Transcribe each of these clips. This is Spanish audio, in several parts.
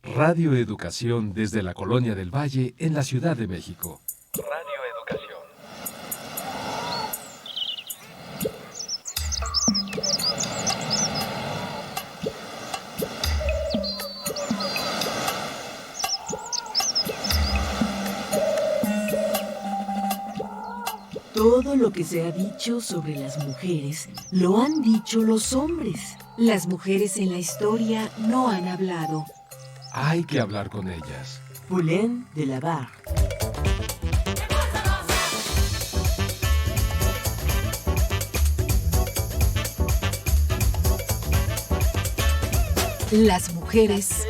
Radio Educación desde la Colonia del Valle en la Ciudad de México. Radio Educación. Todo lo que se ha dicho sobre las mujeres lo han dicho los hombres. Las mujeres en la historia no han hablado. Hay que hablar con ellas. Poulain de la Barre. Las mujeres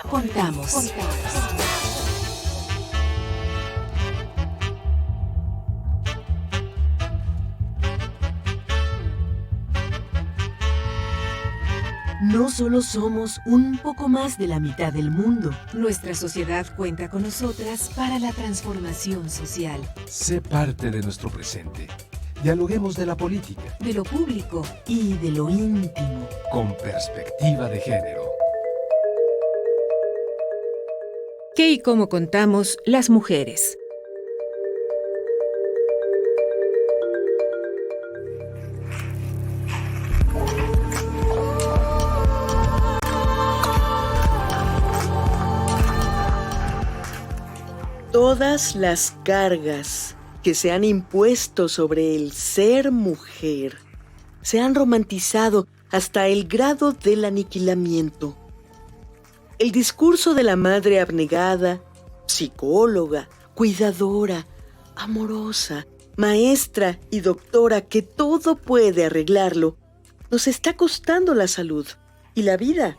contamos. No solo somos un poco más de la mitad del mundo. Nuestra sociedad cuenta con nosotras para la transformación social. Sé parte de nuestro presente. Dialoguemos de la política. De lo público y de lo íntimo. Con perspectiva de género. ¿Qué y cómo contamos las mujeres? Todas las cargas que se han impuesto sobre el ser mujer se han romantizado hasta el grado del aniquilamiento. El discurso de la madre abnegada, psicóloga, cuidadora, amorosa, maestra y doctora que todo puede arreglarlo, nos está costando la salud y la vida.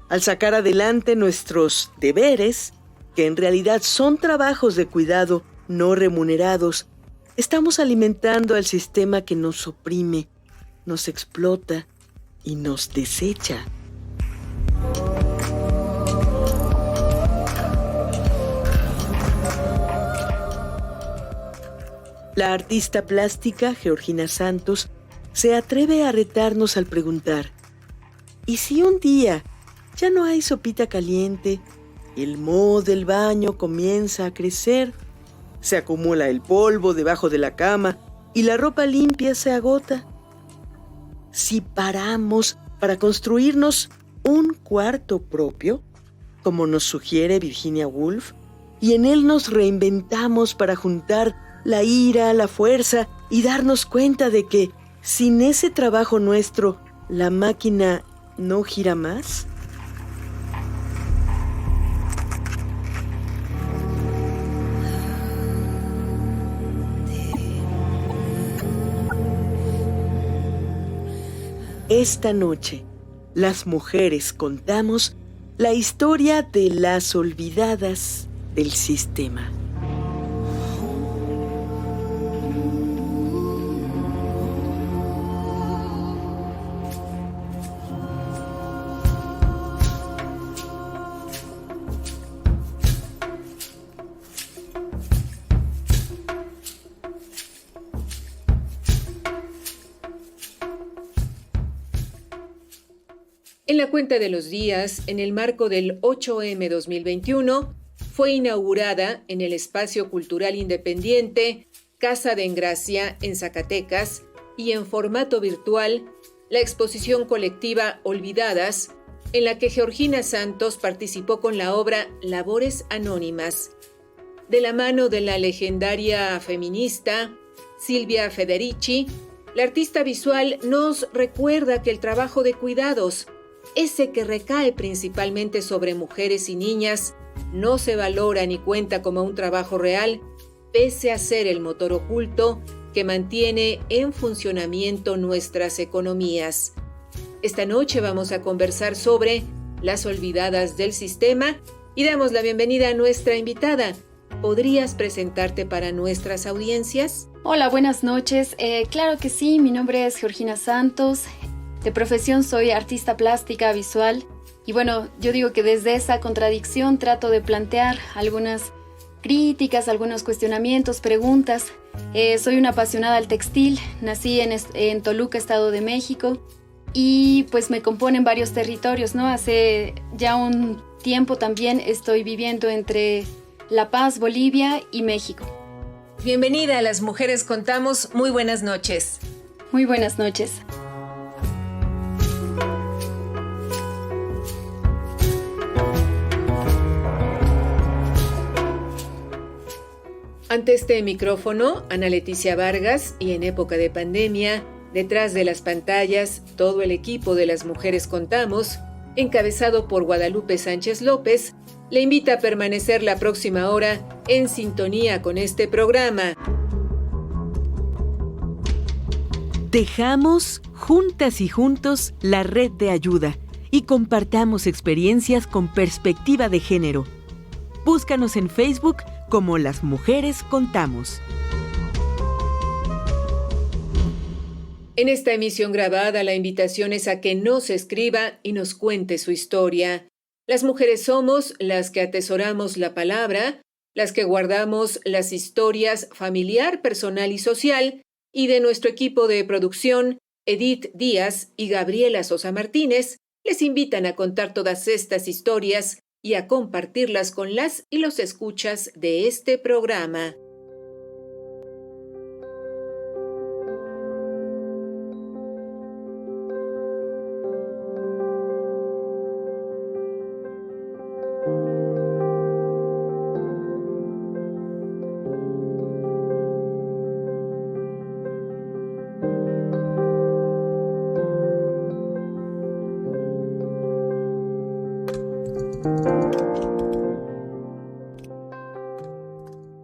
Al sacar adelante nuestros deberes, que en realidad son trabajos de cuidado no remunerados, estamos alimentando al sistema que nos oprime, nos explota y nos desecha. La artista plástica Georgina Santos se atreve a retarnos al preguntar: ¿y si un día ya no hay sopita caliente? El moho del baño comienza a crecer, se acumula el polvo debajo de la cama y la ropa limpia se agota. Si paramos para construirnos un cuarto propio, como nos sugiere Virginia Woolf, y en él nos reinventamos para juntar la ira, la fuerza y darnos cuenta de que sin ese trabajo nuestro, la máquina no gira más. Esta noche, las mujeres contamos la historia de las olvidadas del sistema. En la cuenta de los días, en el marco del 8M 2021, fue inaugurada en el Espacio Cultural Independiente Casa de Engracia en Zacatecas y en formato virtual la exposición colectiva Olvidadas, en la que Georgina Santos participó con la obra Labores Anónimas. De la mano de la legendaria feminista Silvia Federici, la artista visual nos recuerda que el trabajo de cuidados, ese que recae principalmente sobre mujeres y niñas, no se valora ni cuenta como un trabajo real, pese a ser el motor oculto que mantiene en funcionamiento nuestras economías. Esta noche vamos a conversar sobre las olvidadas del sistema y damos la bienvenida a nuestra invitada. ¿Podrías presentarte para nuestras audiencias? Hola, buenas noches. Claro que sí, mi nombre es Georgina Santos. De profesión soy artista plástica visual y bueno, yo digo que desde esa contradicción trato de plantear algunas críticas, algunos cuestionamientos, preguntas. Soy una apasionada al textil, nací en Toluca, Estado de México. y pues me componen varios territorios, ¿no? Hace ya un tiempo también estoy viviendo entre La Paz, Bolivia y México. Bienvenida a Las Mujeres Contamos. Muy buenas noches. Muy buenas noches. Ante este micrófono, Ana Leticia Vargas, y en época de pandemia, detrás de las pantallas, todo el equipo de Las Mujeres Contamos, encabezado por Guadalupe Sánchez López, le invita a permanecer la próxima hora en sintonía con este programa. Tejamos juntas y juntos la red de ayuda y compartamos experiencias con perspectiva de género. Búscanos en Facebook como Las Mujeres Contamos. En esta emisión grabada, la invitación es a que nos escriba y nos cuente su historia. Las mujeres somos las que atesoramos la palabra, las que guardamos las historias familiar, personal y social, y de nuestro equipo de producción, Edith Díaz y Gabriela Sosa Martínez, les invitan a contar todas estas historias y a compartirlas con las y los escuchas de este programa.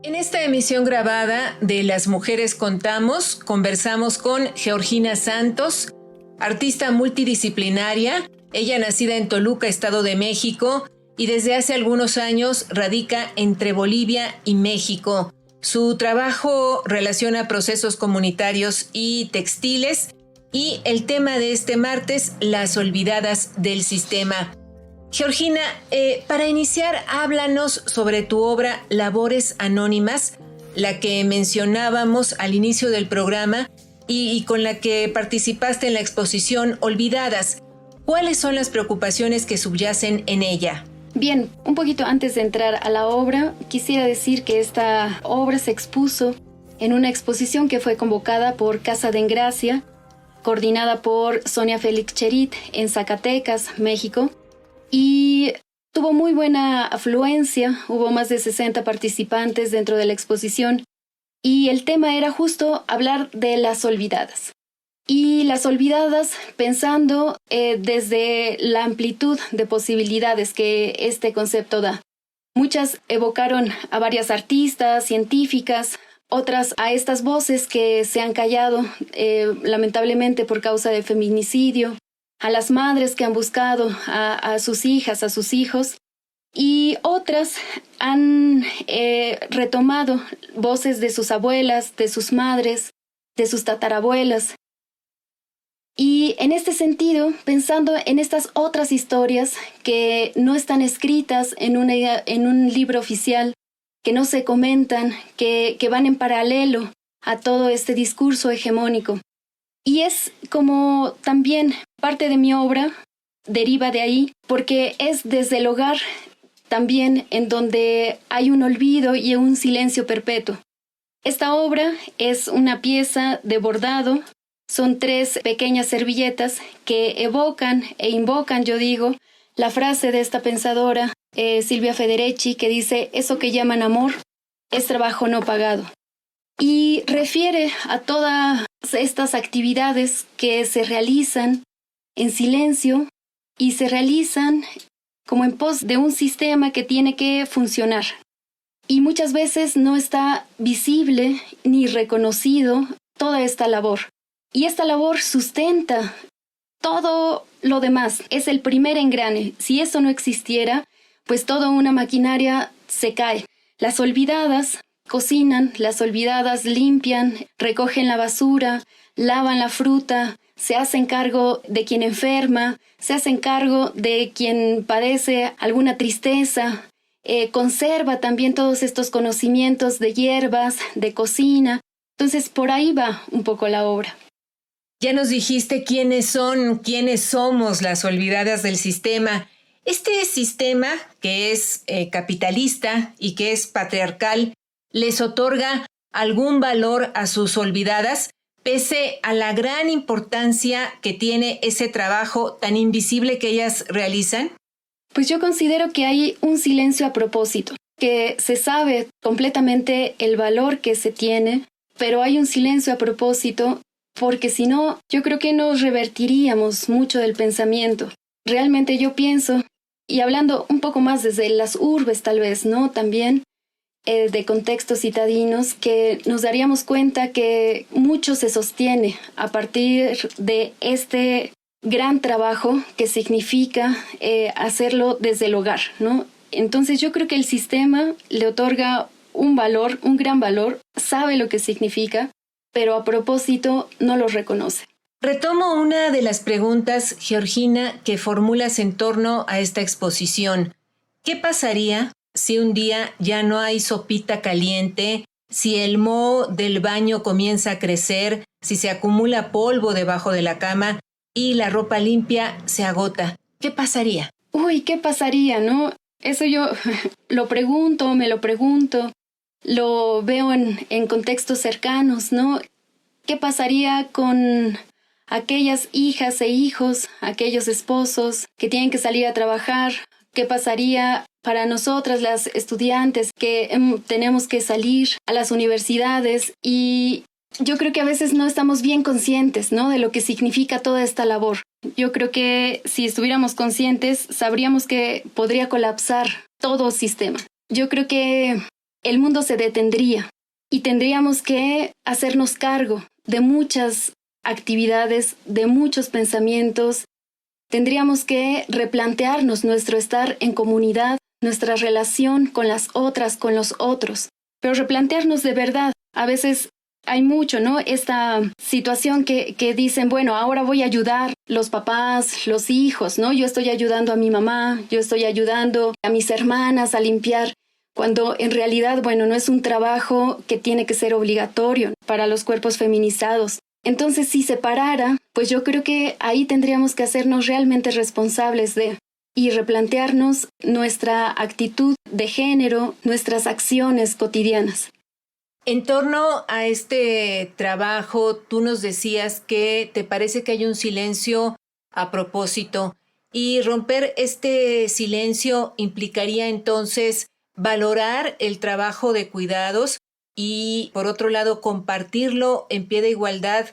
En esta emisión grabada de Las Mujeres Contamos, conversamos con Georgina Santos, artista multidisciplinaria. Ella, nacida en Toluca, Estado de México, y desde hace algunos años radica entre Bolivia y México. Su trabajo relaciona procesos comunitarios y textiles, y el tema de este martes, las olvidadas del sistema. Georgina, para iniciar, háblanos sobre tu obra Labores Anónimas, la que mencionábamos al inicio del programa y con la que participaste en la exposición Olvidadas. ¿Cuáles son las preocupaciones que subyacen en ella? Bien, un poquito antes de entrar a la obra, quisiera decir que esta obra se expuso en una exposición que fue convocada por Casa de Engracia, coordinada por Sonia Félix Cherit en Zacatecas, México, y tuvo muy buena afluencia. Hubo más de 60 participantes dentro de la exposición, y el tema era justo hablar de las olvidadas. Y las olvidadas pensando desde la amplitud de posibilidades que este concepto da. Muchas evocaron a varias artistas, científicas, otras a estas voces que se han callado lamentablemente por causa de feminicidio, a las madres que han buscado a sus hijas, a sus hijos, y otras han retomado voces de sus abuelas, de sus madres, de sus tatarabuelas. Y en este sentido, pensando en estas otras historias que no están escritas en un libro oficial, que no se comentan, que van en paralelo a todo este discurso hegemónico. Y es como también parte de mi obra deriva de ahí, porque es desde el hogar también en donde hay un olvido y un silencio perpetuo. Esta obra es una pieza de bordado, son 3 pequeñas servilletas que evocan e invocan, yo digo, la frase de esta pensadora, Silvia Federici, que dice: eso que llaman amor es trabajo no pagado. Y refiere a todas estas actividades que se realizan en silencio y se realizan como en pos de un sistema que tiene que funcionar. Y muchas veces no está visible ni reconocido toda esta labor. Y esta labor sustenta todo lo demás. Es el primer engrane. Si eso no existiera, pues toda una maquinaria se cae. Las olvidadas cocinan, las olvidadas limpian, recogen la basura, lavan la fruta, se hacen cargo de quien enferma, se hacen cargo de quien padece alguna tristeza, conserva también todos estos conocimientos de hierbas, de cocina. Entonces por ahí va un poco la obra. Ya nos dijiste quiénes somos las olvidadas del sistema. Este sistema, que es capitalista y que es patriarcal, ¿les otorga algún valor a sus olvidadas, pese a la gran importancia que tiene ese trabajo tan invisible que ellas realizan? Pues yo considero que hay un silencio a propósito, que se sabe completamente el valor que se tiene, pero hay un silencio a propósito porque si no, yo creo que nos revertiríamos mucho del pensamiento. Realmente yo pienso, y hablando un poco más desde las urbes tal vez, ¿no? También de contextos citadinos, que nos daríamos cuenta que mucho se sostiene a partir de este gran trabajo que significa hacerlo desde el hogar, ¿no? Entonces yo creo que el sistema le otorga un valor, un gran valor, sabe lo que significa, pero a propósito no lo reconoce. Retomo una de las preguntas, Georgina, que formulas en torno a esta exposición. ¿Qué pasaría si un día ya no hay sopita caliente, si el moho del baño comienza a crecer, si se acumula polvo debajo de la cama y la ropa limpia se agota? ¿Qué pasaría? Uy, ¿qué pasaría, no? Eso yo me lo pregunto, lo veo en contextos cercanos, ¿no? ¿Qué pasaría con aquellas hijas e hijos, aquellos esposos que tienen que salir a trabajar? ¿Qué pasaría para nosotras, las estudiantes, que tenemos que salir a las universidades? Y yo creo que a veces no estamos bien conscientes, ¿no?, de lo que significa toda esta labor. Yo creo que si estuviéramos conscientes, sabríamos que podría colapsar todo sistema. Yo creo que el mundo se detendría y tendríamos que hacernos cargo de muchas actividades, de muchos pensamientos. Tendríamos que replantearnos nuestro estar en comunidad, nuestra relación con las otras, con los otros, pero replantearnos de verdad. A veces hay mucho, ¿no?, esta situación que dicen, bueno, ahora voy a ayudar los papás, los hijos, ¿no? Yo estoy ayudando a mi mamá, yo estoy ayudando a mis hermanas a limpiar, cuando en realidad, bueno, no es un trabajo que tiene que ser obligatorio para los cuerpos feminizados. Entonces, si se parara, pues yo creo que ahí tendríamos que hacernos realmente responsables y replantearnos nuestra actitud de género, nuestras acciones cotidianas. En torno a este trabajo, tú nos decías que te parece que hay un silencio a propósito, y romper este silencio implicaría entonces valorar el trabajo de cuidados y, por otro lado, compartirlo en pie de igualdad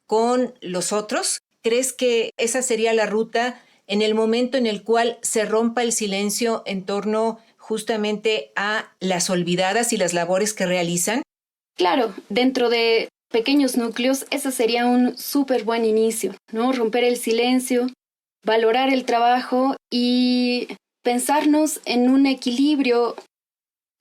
con los otros. ¿Crees que esa sería la ruta en el momento en el cual se rompa el silencio en torno justamente a las olvidadas y las labores que realizan? Claro, dentro de pequeños núcleos, ese sería un súper buen inicio, ¿no? Romper el silencio, valorar el trabajo y pensarnos en un equilibrio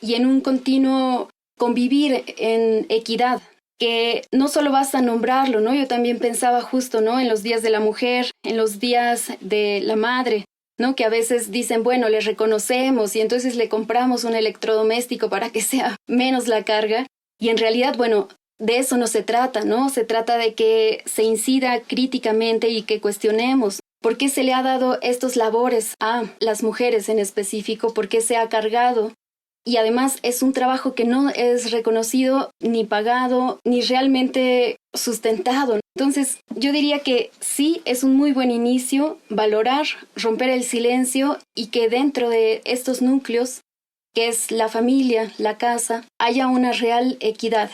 y en un continuo convivir en equidad, que no solo basta nombrarlo, ¿no? Yo también pensaba justo, ¿no?, en los días de la mujer, en los días de la madre, ¿no?, que a veces dicen, bueno, le reconocemos y entonces le compramos un electrodoméstico para que sea menos la carga. Y en realidad, bueno, de eso no se trata, ¿no? Se trata de que se incida críticamente y que cuestionemos por qué se le ha dado estos labores a las mujeres en específico, por qué se ha cargado. Y además es un trabajo que no es reconocido, ni pagado, ni realmente sustentado. Entonces, yo diría que sí, es un muy buen inicio valorar, romper el silencio y que dentro de estos núcleos, que es la familia, la casa, haya una real equidad.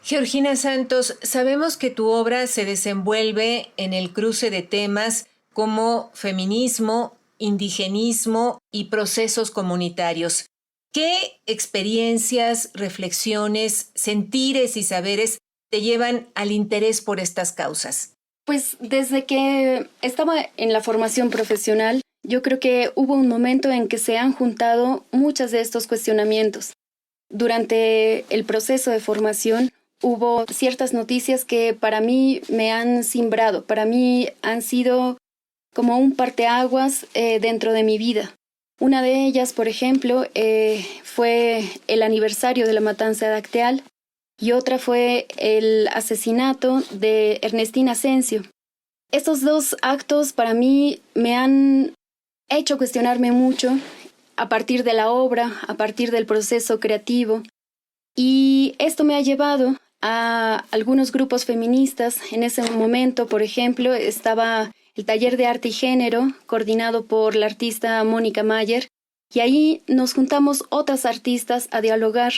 Georgina Santos, sabemos que tu obra se desenvuelve en el cruce de temas como feminismo, indigenismo y procesos comunitarios. ¿Qué experiencias, reflexiones, sentires y saberes te llevan al interés por estas causas? Pues desde que estaba en la formación profesional, yo creo que hubo un momento en que se han juntado muchos de estos cuestionamientos. Durante el proceso de formación hubo ciertas noticias que para mí me han simbrado, para mí han sido como un parteaguas dentro de mi vida. Una de ellas, por ejemplo, fue el aniversario de la matanza de Acteal, y otra fue el asesinato de Ernestina Asensio. Estos dos actos para mí me han hecho cuestionarme mucho a partir de la obra, a partir del proceso creativo, y esto me ha llevado a algunos grupos feministas. En ese momento, por ejemplo, estaba el taller de arte y género coordinado por la artista Mónica Mayer, y ahí nos juntamos otras artistas a dialogar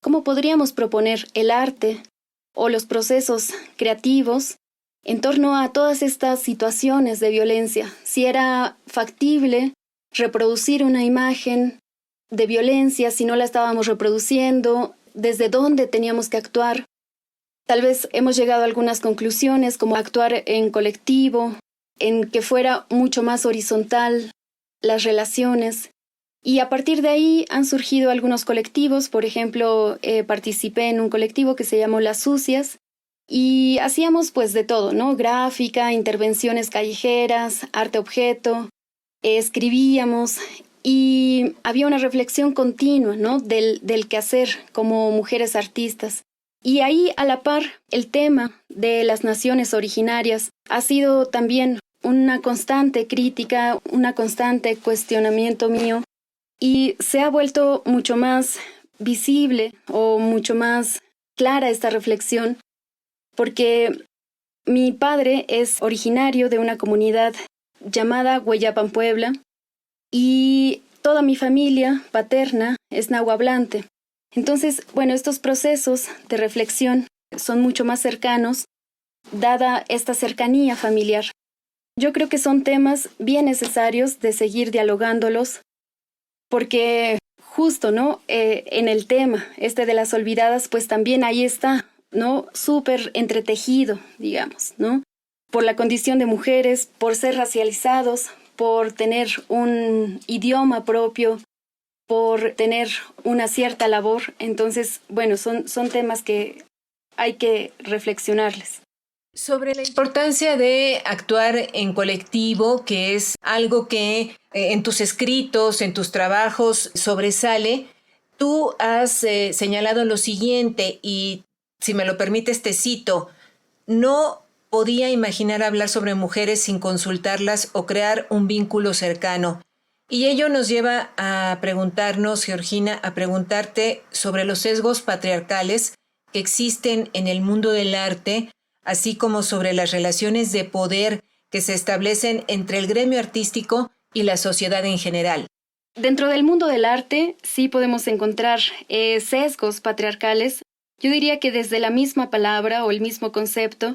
cómo podríamos proponer el arte o los procesos creativos en torno a todas estas situaciones de violencia. Si era factible reproducir una imagen de violencia, si no la estábamos reproduciendo, desde dónde teníamos que actuar. Tal vez hemos llegado a algunas conclusiones, como actuar en colectivo, en que fuera mucho más horizontal las relaciones. Y a partir de ahí han surgido algunos colectivos. Por ejemplo, participé en un colectivo que se llamó Las Sucias, y hacíamos pues de todo, ¿no? Gráfica, intervenciones callejeras, arte objeto, escribíamos, y había una reflexión continua, ¿no? del quehacer como mujeres artistas. Y ahí, a la par, el tema de las naciones originarias ha sido también una constante crítica, una constante cuestionamiento mío, y se ha vuelto mucho más visible o mucho más clara esta reflexión, porque mi padre es originario de una comunidad llamada Hueyapan, Puebla, y toda mi familia paterna es nahuablante. Entonces, bueno, estos procesos de reflexión son mucho más cercanos, dada esta cercanía familiar. Yo creo que son temas bien necesarios de seguir dialogándolos, porque justo, ¿no? En el tema de las olvidadas, pues también ahí está, ¿no? Súper entretejido, digamos, ¿no? Por la condición de mujeres, por ser racializados, por tener un idioma propio, por tener una cierta labor. Entonces, bueno, son temas que hay que reflexionarles. Sobre la importancia de actuar en colectivo, que es algo que en tus escritos, en tus trabajos sobresale, tú has señalado lo siguiente, y si me lo permites te cito: no podía imaginar hablar sobre mujeres sin consultarlas o crear un vínculo cercano. Y ello nos lleva a preguntarnos, Georgina, a preguntarte sobre los sesgos patriarcales que existen en el mundo del arte, así como sobre las relaciones de poder que se establecen entre el gremio artístico y la sociedad en general. Dentro del mundo del arte sí podemos encontrar sesgos patriarcales. Yo diría que desde la misma palabra o el mismo concepto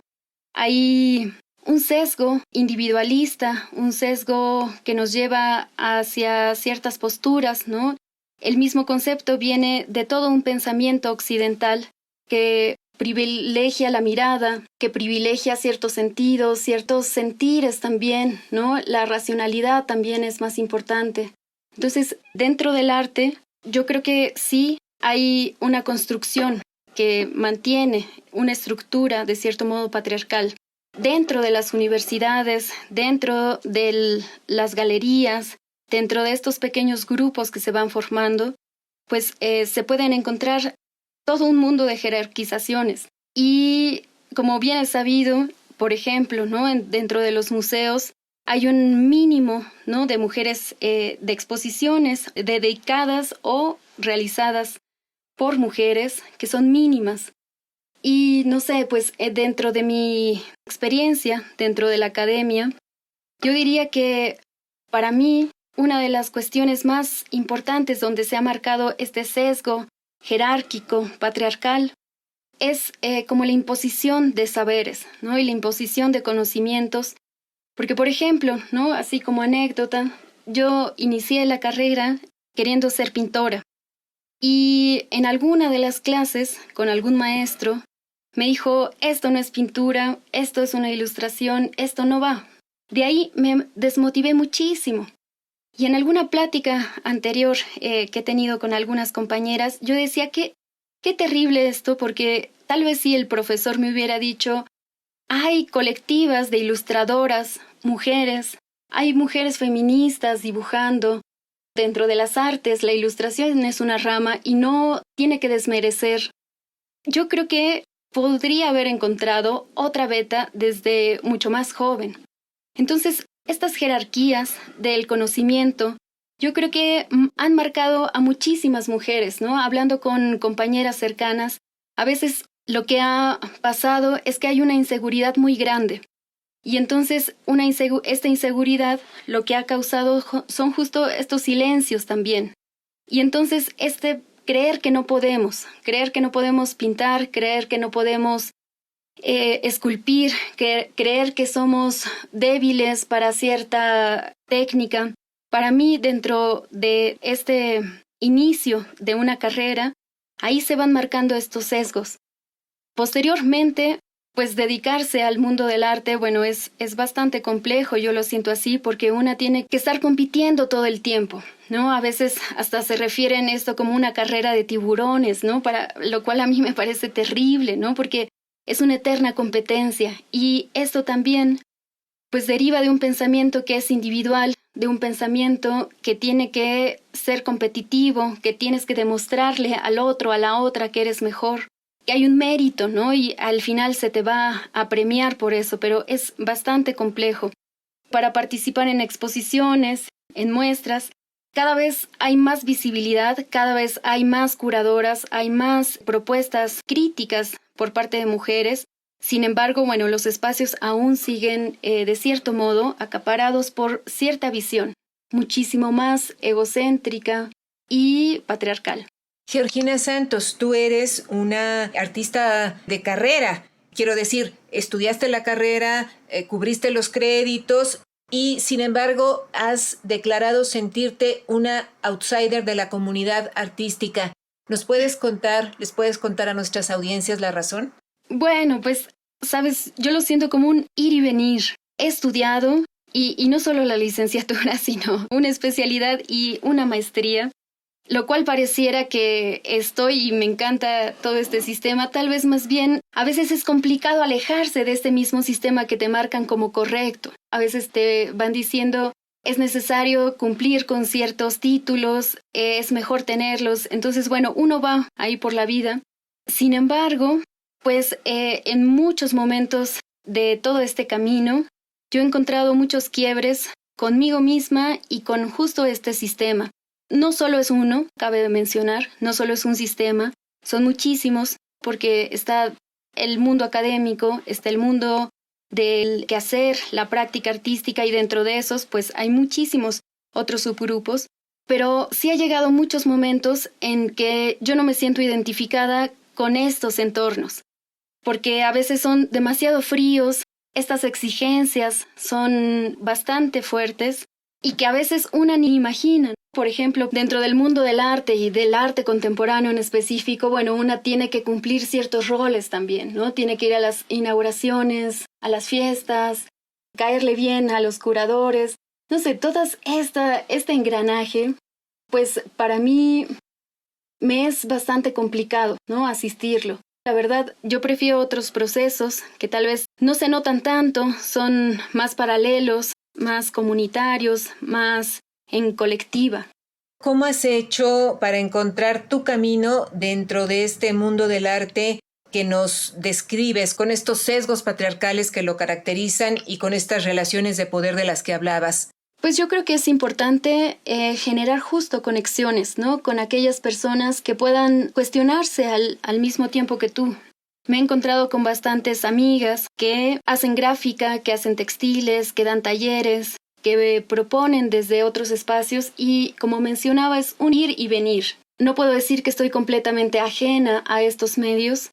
hay un sesgo individualista, un sesgo que nos lleva hacia ciertas posturas, ¿no? El mismo concepto viene de todo un pensamiento occidental que privilegia la mirada, que privilegia ciertos sentidos, ciertos sentires también, ¿no? La racionalidad también es más importante. Entonces, dentro del arte, yo creo que sí hay una construcción que mantiene una estructura de cierto modo patriarcal. Dentro de las universidades, dentro de las galerías, dentro de estos pequeños grupos que se van formando, pues se pueden encontrar todo un mundo de jerarquizaciones. Y como bien es sabido, por ejemplo, ¿no? Dentro de los museos hay un mínimo, ¿no? de mujeres de exposiciones dedicadas o realizadas por mujeres que son mínimas. Y no sé, pues dentro de mi experiencia, dentro de la academia, yo diría que para mí una de las cuestiones más importantes donde se ha marcado este sesgo jerárquico, patriarcal, es como la imposición de saberes, ¿no? Y la imposición de conocimientos. Porque, por ejemplo, ¿no? Así como anécdota, yo inicié la carrera queriendo ser pintora. Y en alguna de las clases, con algún maestro, me dijo: esto no es pintura, esto es una ilustración, esto no va. De ahí me desmotivé muchísimo. Y en alguna plática anterior que he tenido con algunas compañeras, yo decía que qué terrible esto, porque tal vez si el profesor me hubiera dicho: hay colectivas de ilustradoras, mujeres, hay mujeres feministas dibujando. Dentro de las artes, la ilustración es una rama y no tiene que desmerecer yo creo que podría haber encontrado otra beta desde mucho más joven. Entonces, estas jerarquías del conocimiento, yo creo que han marcado a muchísimas mujeres, ¿no? Hablando con compañeras cercanas, a veces lo que ha pasado es que hay una inseguridad muy grande. Y entonces esta inseguridad lo que ha causado son justo estos silencios también. Y entonces creer que no podemos pintar, creer que no podemos esculpir, creer que somos débiles para cierta técnica. Para mí, dentro de este inicio de una carrera, ahí se van marcando estos sesgos. Posteriormente, pues dedicarse al mundo del arte, bueno, es bastante complejo, yo lo siento así, porque una tiene que estar compitiendo todo el tiempo, ¿no? A veces hasta se refieren esto como una carrera de tiburones, ¿no? Para lo cual a mí me parece terrible, ¿no? Porque es una eterna competencia y esto también, pues deriva de un pensamiento que es individual, de un pensamiento que tiene que ser competitivo, que tienes que demostrarle al otro, a la otra que eres mejor, que hay un mérito, ¿no? Y al final se te va a premiar por eso, pero es bastante complejo. Para participar en exposiciones, en muestras, cada vez hay más visibilidad, cada vez hay más curadoras, hay más propuestas críticas por parte de mujeres. Sin embargo, bueno, los espacios aún siguen, de cierto modo, acaparados por cierta visión, muchísimo más egocéntrica y patriarcal. Georgina Santos, tú eres una artista de carrera. Quiero decir, estudiaste la carrera, cubriste los créditos y, sin embargo, has declarado sentirte una outsider de la comunidad artística. ¿Les puedes contar a nuestras audiencias la razón? Bueno, pues, sabes, yo lo siento como un ir y venir. He estudiado, y no solo la licenciatura, sino una especialidad y una maestría, lo cual pareciera que estoy y me encanta todo este sistema. Tal vez más bien, a veces es complicado alejarse de este mismo sistema que te marcan como correcto. A veces te van diciendo, es necesario cumplir con ciertos títulos, es mejor tenerlos. Entonces, bueno, uno va ahí por la vida. Sin embargo, pues en muchos momentos de todo este camino, yo he encontrado muchos quiebres conmigo misma y con justo este sistema. No solo es uno, cabe mencionar, no solo es un sistema, son muchísimos, porque está el mundo académico, está el mundo del quehacer, la práctica artística, y dentro de esos, pues hay muchísimos otros subgrupos, pero sí ha llegado muchos momentos en que yo no me siento identificada con estos entornos, porque a veces son demasiado fríos, estas exigencias son bastante fuertes, y que a veces una ni imagina. Por ejemplo, dentro del mundo del arte y del arte contemporáneo en específico, bueno, una tiene que cumplir ciertos roles también, ¿no? Tiene que ir a las inauguraciones, a las fiestas, caerle bien a los curadores. No sé, todo este engranaje, pues para mí me es bastante complicado, ¿no? Asistirlo. La verdad, yo prefiero otros procesos que tal vez no se notan tanto, son más paralelos, más comunitarios, más en colectiva. ¿Cómo has hecho para encontrar tu camino dentro de este mundo del arte que nos describes, con estos sesgos patriarcales que lo caracterizan y con estas relaciones de poder de las que hablabas? Pues yo creo que es importante generar justo conexiones, ¿no? Con aquellas personas que puedan cuestionarse al mismo tiempo que tú. Me he encontrado con bastantes amigas que hacen gráfica, que hacen textiles, que dan talleres, que proponen desde otros espacios y, como mencionaba, es un ir y venir. No puedo decir que estoy completamente ajena a estos medios,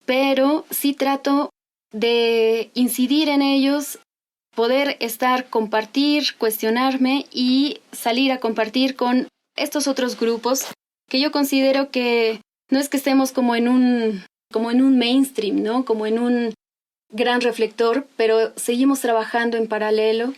pero sí trato de incidir en ellos, poder compartir, cuestionarme y salir a compartir con estos otros grupos que yo considero que no es que estemos como en un mainstream, ¿no? Como en un gran reflector, pero seguimos trabajando en paralelo.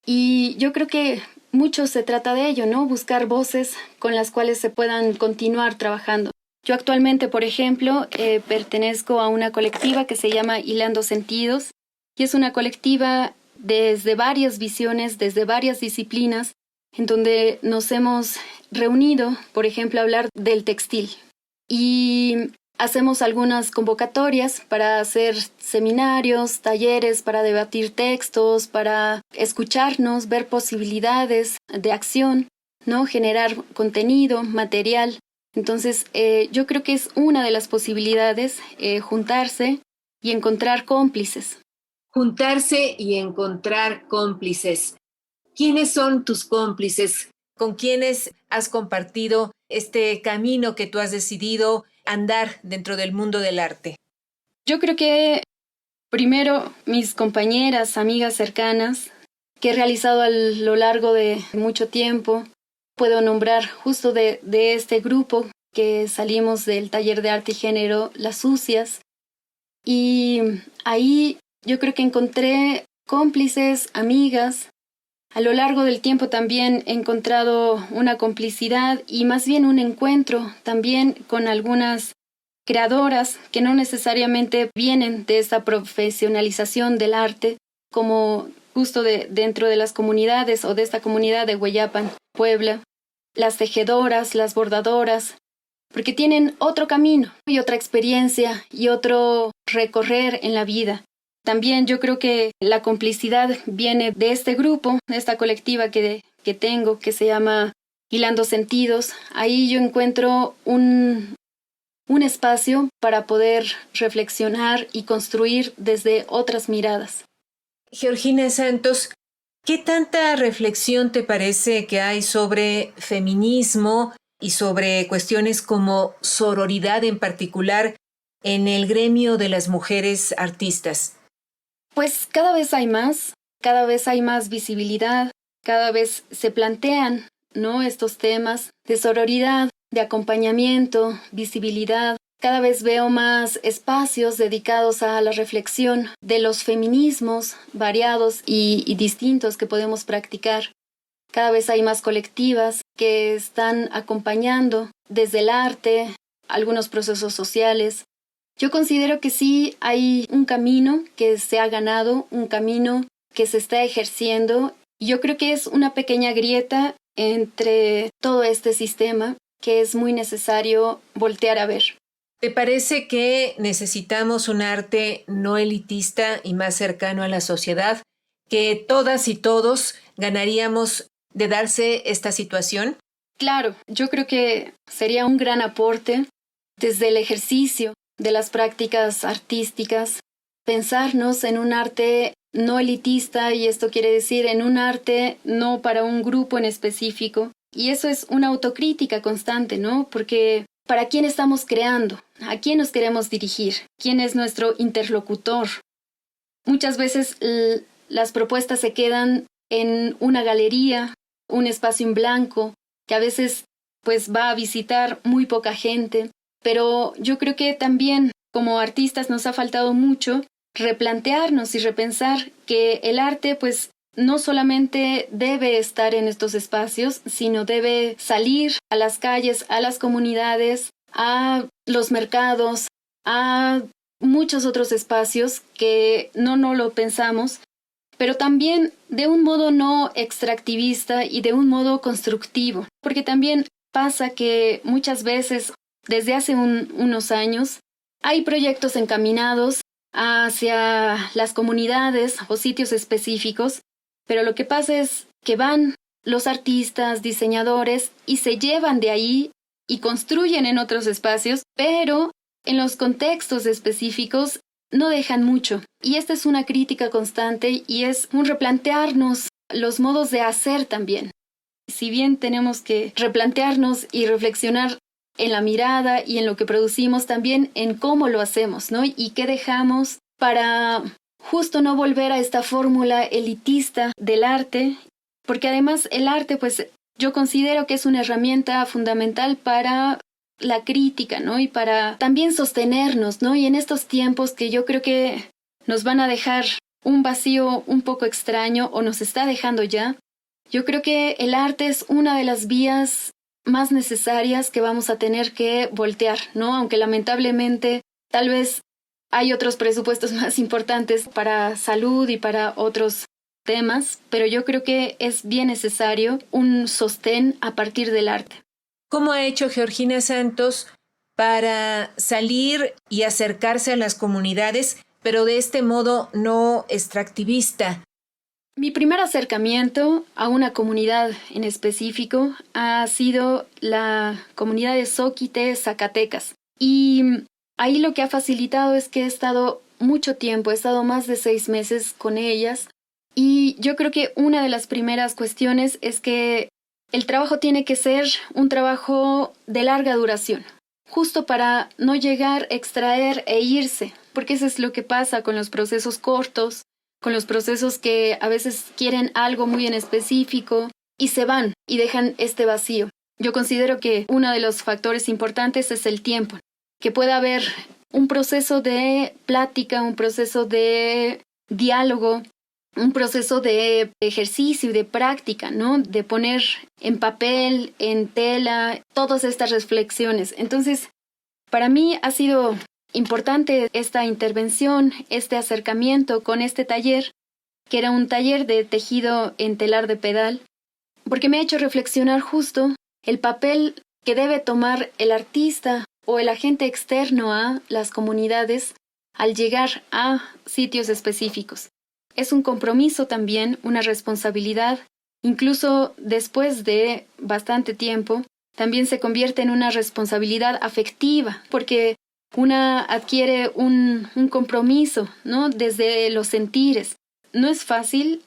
Y yo creo que mucho se trata de ello, ¿no? Buscar voces con las cuales se puedan continuar trabajando. Yo actualmente, por ejemplo, pertenezco a una colectiva que se llama Hilando Sentidos, y es una colectiva desde varias visiones, desde varias disciplinas, en donde nos hemos reunido, por ejemplo, a hablar del textil. Y hacemos algunas convocatorias para hacer seminarios, talleres, para debatir textos, para escucharnos, ver posibilidades de acción, ¿no? Generar contenido, material. Entonces, yo creo que es una de las posibilidades, juntarse y encontrar cómplices. Juntarse y encontrar cómplices. ¿Quiénes son tus cómplices? ¿Con quiénes has compartido este camino que tú has decidido andar dentro del mundo del arte? Yo creo que primero mis compañeras, amigas cercanas, que he realizado a lo largo de mucho tiempo. Puedo nombrar justo de este grupo que salimos del taller de arte y género, Las Sucias. Y ahí yo creo que encontré cómplices, amigas. A lo largo del tiempo también he encontrado una complicidad y más bien un encuentro también con algunas creadoras que no necesariamente vienen de esta profesionalización del arte, como justo dentro de las comunidades o de esta comunidad de Hueyapan, Puebla, las tejedoras, las bordadoras, porque tienen otro camino y otra experiencia y otro recorrer en la vida. También yo creo que la complicidad viene de este grupo, de esta colectiva que tengo, que se llama Hilando Sentidos. Ahí yo encuentro un espacio para poder reflexionar y construir desde otras miradas. Georgina Santos, ¿qué tanta reflexión te parece que hay sobre feminismo y sobre cuestiones como sororidad en particular en el gremio de las mujeres artistas? Pues cada vez hay más visibilidad, cada vez se plantean, ¿no? Estos temas de sororidad, de acompañamiento, visibilidad. Cada vez veo más espacios dedicados a la reflexión de los feminismos variados y distintos que podemos practicar. Cada vez hay más colectivas que están acompañando desde el arte, algunos procesos sociales. Yo considero que sí hay un camino que se ha ganado, un camino que se está ejerciendo. Y yo creo que es una pequeña grieta entre todo este sistema que es muy necesario voltear a ver. ¿Te parece que necesitamos un arte no elitista y más cercano a la sociedad, que todas y todos ganaríamos de darse esta situación? Claro, yo creo que sería un gran aporte desde el ejercicio de las prácticas artísticas, pensarnos en un arte no elitista, y esto quiere decir en un arte no para un grupo en específico. Y eso es una autocrítica constante, ¿no? Porque ¿para quién estamos creando? ¿A quién nos queremos dirigir? ¿Quién es nuestro interlocutor? Muchas veces las propuestas se quedan en una galería, un espacio en blanco, que a veces pues va a visitar muy poca gente. Pero yo creo que también como artistas nos ha faltado mucho replantearnos y repensar que el arte pues no solamente debe estar en estos espacios, sino debe salir a las calles, a las comunidades, a los mercados, a muchos otros espacios que no lo pensamos, pero también de un modo no extractivista y de un modo constructivo, porque también pasa que muchas veces desde hace unos años hay proyectos encaminados hacia las comunidades o sitios específicos, pero lo que pasa es que van los artistas, diseñadores y se llevan de ahí y construyen en otros espacios, pero en los contextos específicos no dejan mucho. Y esta es una crítica constante y es un replantearnos los modos de hacer también. Si bien tenemos que replantearnos y reflexionar en la mirada y en lo que producimos, también en cómo lo hacemos, ¿no? Y qué dejamos para justo no volver a esta fórmula elitista del arte, porque además el arte, pues yo considero que es una herramienta fundamental para la crítica, ¿no? Y para también sostenernos, ¿no? Y en estos tiempos que yo creo que nos van a dejar un vacío un poco extraño o nos está dejando ya, yo creo que el arte es una de las vías más necesarias que vamos a tener que voltear, ¿no? Aunque lamentablemente tal vez hay otros presupuestos más importantes para salud y para otros temas, pero yo creo que es bien necesario un sostén a partir del arte. ¿Cómo ha hecho Georgina Santos para salir y acercarse a las comunidades, pero de este modo no extractivista? Mi primer acercamiento a una comunidad en específico ha sido la comunidad de Zoquite, Zacatecas. Y ahí lo que ha facilitado es que he estado mucho tiempo, he estado más de 6 meses con ellas. Y yo creo que una de las primeras cuestiones es que el trabajo tiene que ser un trabajo de larga duración, justo para no llegar, extraer e irse, porque eso es lo que pasa con los procesos cortos, con los procesos que a veces quieren algo muy en específico y se van y dejan este vacío. Yo considero que uno de los factores importantes es el tiempo, que pueda haber un proceso de plática, un proceso de diálogo, un proceso de ejercicio y de práctica, ¿no? De poner en papel, en tela, todas estas reflexiones. Entonces, para mí ha sido importante esta intervención, este acercamiento con este taller, que era un taller de tejido en telar de pedal, porque me ha hecho reflexionar justo el papel que debe tomar el artista o el agente externo a las comunidades al llegar a sitios específicos. Es un compromiso también, una responsabilidad, incluso después de bastante tiempo, también se convierte en una responsabilidad afectiva, porque una adquiere un compromiso, ¿no? Desde los sentires. No es fácil,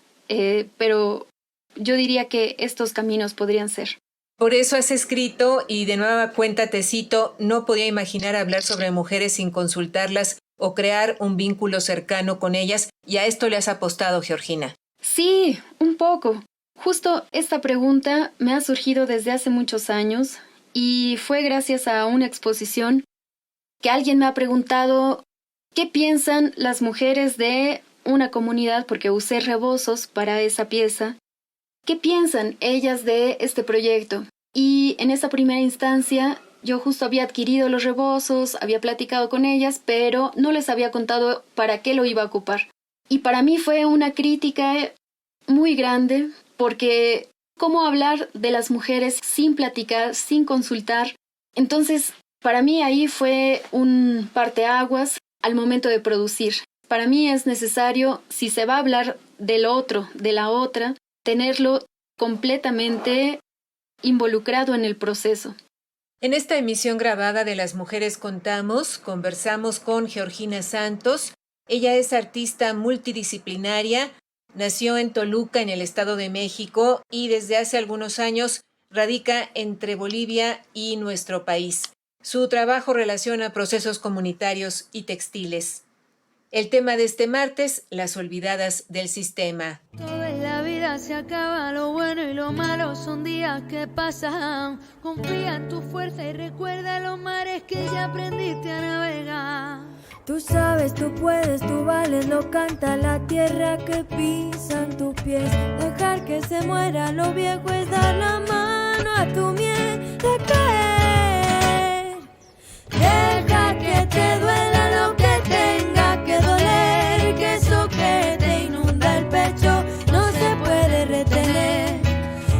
pero yo diría que estos caminos podrían ser. Por eso has escrito, y de nueva cuenta te cito, no podía imaginar hablar sobre mujeres sin consultarlas o crear un vínculo cercano con ellas, y a esto le has apostado, Georgina. Sí, un poco. Justo esta pregunta me ha surgido desde hace muchos años y fue gracias a una exposición que alguien me ha preguntado qué piensan las mujeres de una comunidad, porque usé rebozos para esa pieza. ¿Qué piensan ellas de este proyecto? Y en esa primera instancia yo justo había adquirido los rebozos, había platicado con ellas, pero no les había contado para qué lo iba a ocupar. Y para mí fue una crítica muy grande, porque ¿cómo hablar de las mujeres sin platicar, sin consultar? Entonces, para mí ahí fue un parteaguas al momento de producir. Para mí es necesario, si se va a hablar del otro, de la otra, tenerlo completamente involucrado en el proceso. En esta emisión grabada de Las Mujeres Contamos, conversamos con Georgina Santos. Ella es artista multidisciplinaria, nació en Toluca, en el Estado de México, y desde hace algunos años radica entre Bolivia y nuestro país. Su trabajo relaciona procesos comunitarios y textiles. El tema de este martes, las olvidadas del sistema. Todo en la vida se acaba, lo bueno y lo malo son días que pasan. Confía en tu fuerza y recuerda los mares que ya aprendiste a navegar. Tú sabes, tú puedes, tú vales, lo canta la tierra que pisan tus pies. Dejar que se muera lo viejo es dar la mano a tu miedo de caer. Deja que te duela lo que tenga que doler, que eso que te inunda el pecho no se puede retener.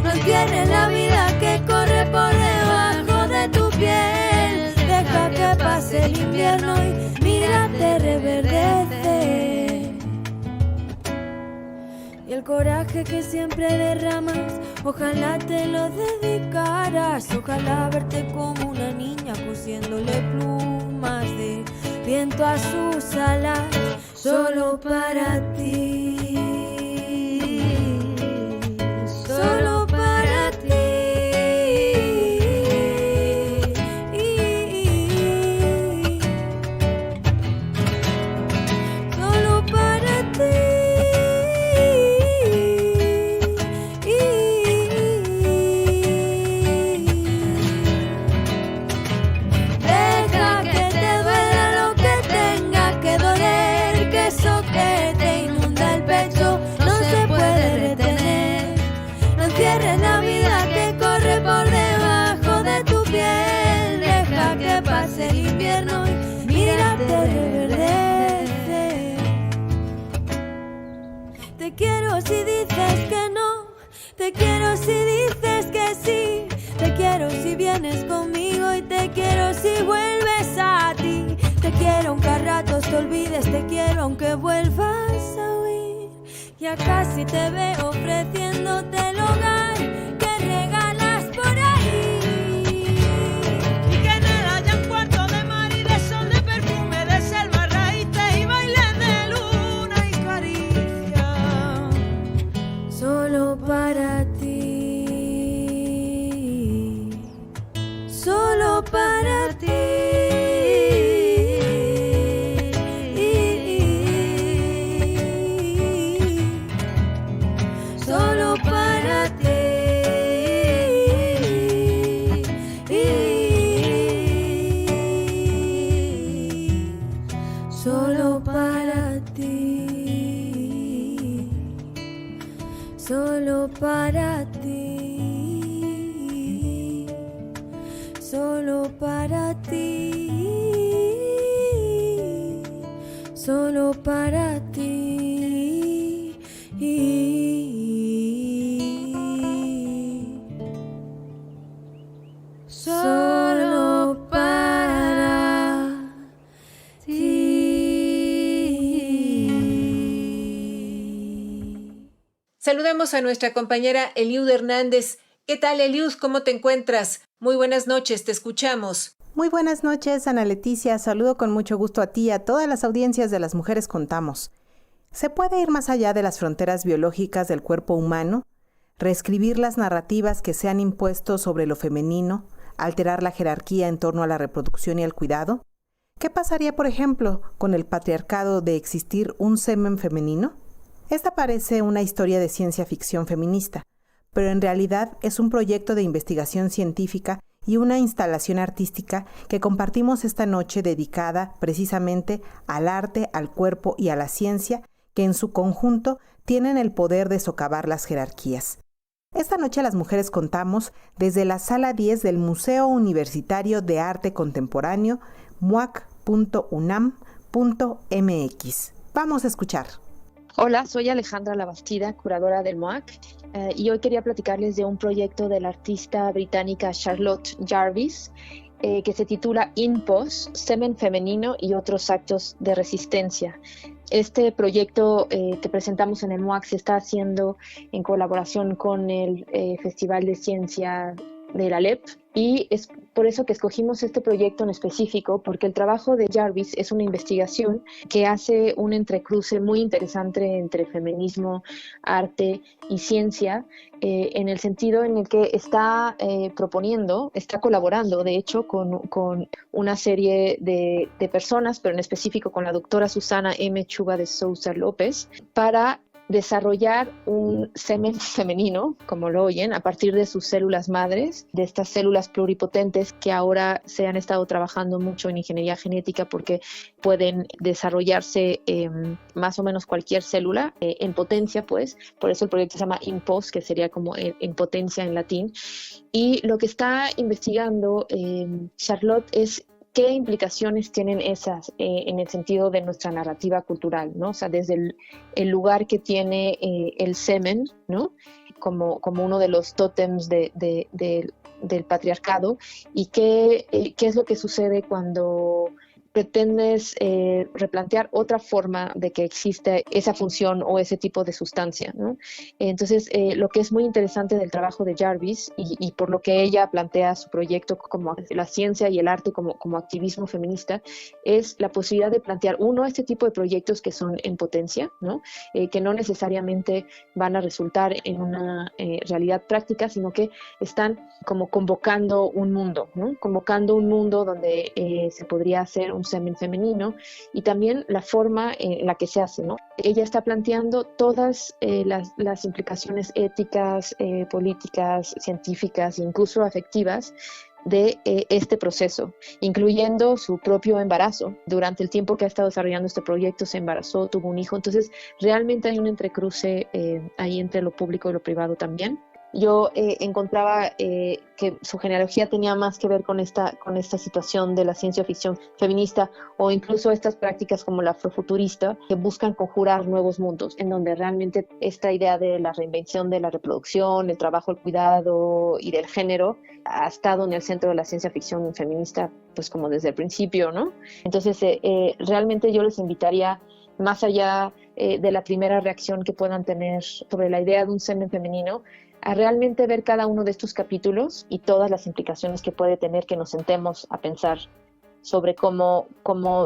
No entierres la vida que corre por debajo de tu piel. Deja que pase el invierno y mírate reverdecer. Y el coraje que siempre derramas, ojalá te lo dedicaras. Ojalá verte como una niña cosiéndole plumas de viento a sus alas, solo para ti, solo para ti. Solo para ti. Deja que te duela lo que tenga que doler, que eso que te inunda el pecho no se puede retener. No encierres la vida que corre por debajo de tu piel. Deja que pase el invierno y mírate reverdecer. Te quiero si dices que no, te quiero si dices que sí, te quiero si vienes conmigo y te quiero si vuelves ratos te olvides, te quiero aunque vuelvas a huir. Ya casi te veo ofreciéndote el hogar que regalas por ahí. Y que en él haya un cuarto de mar y de sol, de perfume, de selva, raíces y bailes de luna y caricia. Solo para ti, solo para ti. Solo para ti, solo para ti, solo para ti, solo para ti, solo para ti. Solo para ti. Saludamos a nuestra compañera Eliud Hernández. ¿Qué tal, Eliud? ¿Cómo te encuentras? Muy buenas noches, te escuchamos. Muy buenas noches, Ana Leticia. Saludo con mucho gusto a ti y a todas las audiencias de Las Mujeres Contamos. ¿Se puede ir más allá de las fronteras biológicas del cuerpo humano? ¿Reescribir las narrativas que se han impuesto sobre lo femenino? ¿Alterar la jerarquía en torno a la reproducción y al cuidado? ¿Qué pasaría, por ejemplo, con el patriarcado de existir un semen femenino? Esta parece una historia de ciencia ficción feminista, pero en realidad es un proyecto de investigación científica y una instalación artística que compartimos esta noche dedicada precisamente al arte, al cuerpo y a la ciencia, que en su conjunto tienen el poder de socavar las jerarquías. Esta noche Las Mujeres Contamos desde la Sala 10 del Museo Universitario de Arte Contemporáneo, muac.unam.mx. Vamos a escuchar. Hola, soy Alejandra Labastida, curadora del MUAC, y hoy quería platicarles de un proyecto de la artista británica Charlotte Jarvis, que se titula InPos, Semen Femenino y otros actos de resistencia. Este proyecto que presentamos en el MUAC se está haciendo en colaboración con el Festival de Ciencia de la LEP, y es por eso que escogimos este proyecto en específico, porque el trabajo de Jarvis es una investigación que hace un entrecruce muy interesante entre feminismo, arte y ciencia, en el sentido en el que está proponiendo, está colaborando de hecho con una serie de personas, pero en específico con la doctora Susana M. Chuba de Sousa López, para desarrollar un semen femenino, como lo oyen, a partir de sus células madres, de estas células pluripotentes que ahora se han estado trabajando mucho en ingeniería genética porque pueden desarrollarse más o menos cualquier célula en potencia, pues. Por eso el proyecto se llama InPos, que sería como en potencia en latín. Y lo que está investigando Charlotte es ¿qué implicaciones tienen esas en el sentido de nuestra narrativa cultural, ¿no? O sea, desde el lugar que tiene el semen, ¿no? Como uno de los tótems del patriarcado, y qué es lo que sucede cuando pretendes replantear otra forma de que existe esa función o ese tipo de sustancia, ¿no? Entonces, lo que es muy interesante del trabajo de Jarvis y por lo que ella plantea su proyecto como la ciencia y el arte como activismo feminista, es la posibilidad de plantear, este tipo de proyectos que son en potencia, ¿no? Que no necesariamente van a resultar en una realidad práctica, sino que están como convocando un mundo, ¿no? Convocando un mundo donde se podría hacer un semen femenino, y también la forma en la que se hace, ¿no? Ella está planteando todas las implicaciones éticas, políticas, científicas e incluso afectivas de este proceso, incluyendo su propio embarazo. Durante el tiempo que ha estado desarrollando este proyecto se embarazó, tuvo un hijo, entonces realmente hay un entrecruce ahí entre lo público y lo privado también. yo encontraba que su genealogía tenía más que ver con esta situación de la ciencia ficción feminista, o incluso estas prácticas como la afrofuturista, que buscan conjurar nuevos mundos, en donde realmente esta idea de la reinvención de la reproducción, el trabajo, el cuidado y del género ha estado en el centro de la ciencia ficción feminista, pues como desde el principio, ¿no? Entonces, realmente yo les invitaría, más allá de la primera reacción que puedan tener sobre la idea de un semen femenino, a realmente ver cada uno de estos capítulos y todas las implicaciones que puede tener, que nos sentemos a pensar sobre cómo